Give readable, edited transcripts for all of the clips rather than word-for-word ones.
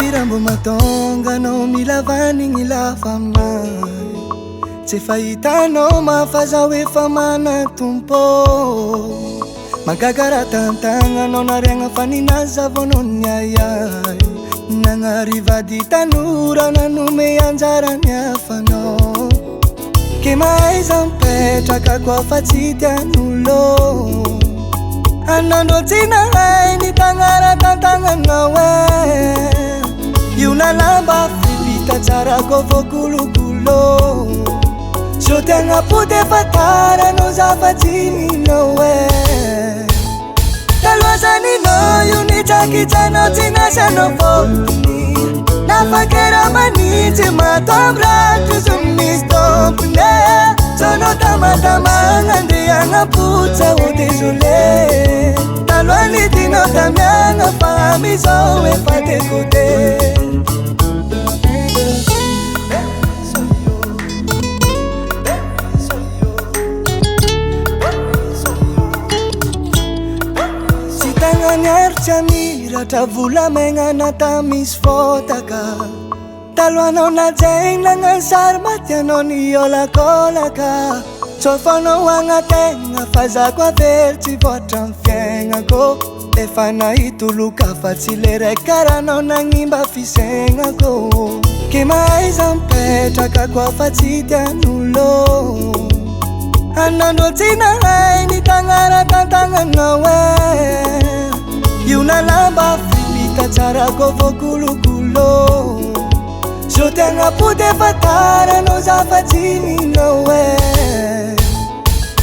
Firambo matonga no milavani ngilafa aminay tsy fahitanao mahafaza hoe fa mana tompo magagara tantagnanao nariagna faninaza vonao ny ayay nagnarivady tanora nanome anjarany hafanao ke mahaiza mipetraka koa fa tsy tian'olo anandro tsy nahay ny tagnara tantagnanao io nalamba fivita tsara koa voakolokolo so tegna pote fataranao zafatsininao taloha zaninao io nitsakitsanao tsy nasanao fotony nafakera manitsy matomratro zo misy tompone sonao tamatamagna andeagna potsa o désolé taloha nidinao tamiagna fa amizao efa tekote Niaritsy amiratra volamegna nata misy fotaka talohanao najaigny nagnano sary matianao niolakolaka tsofanao agnategna fa za koa very tsy voatra ny fiaignako efa nahitoloka fa tsy le raiky karanao nagnimba fisaignako ke mahaiza mipetraka koa fa tsy tian'olo anandro tsy nahay ny tagnara tantagnanao io nalamba fivita tsara koa voakolokolo so tegna pote fataranao zafatsininao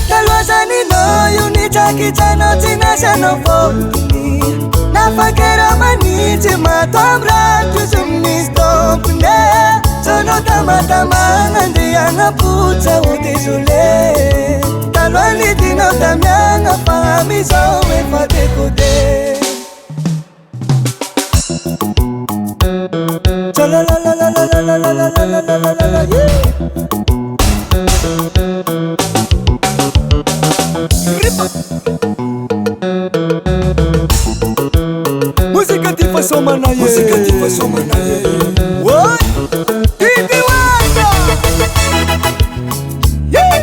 taloha zaninao io nitsakitsanao tsy nasanao fotony nafakera manitsy matomratro zo misy tompone sonao tamatamagna andeagna potsa o désolé taloha nidinao tamiagna fa amizao efa tekote la la la la la la la la la la la la la Música de façon manaye Música de façon manaye What? Bibi Wanda Yeah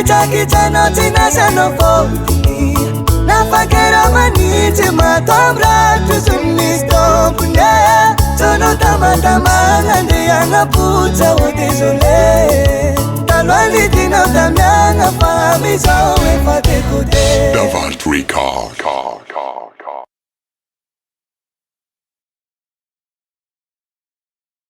nitsakitsanao tsy nasanao fotony nafakera manitsy matomratro zo misy tompone sonao tamatamagna andeagna potsa o désolé taloha nidinao tamiagna fa amizao efa tekote Davart Record.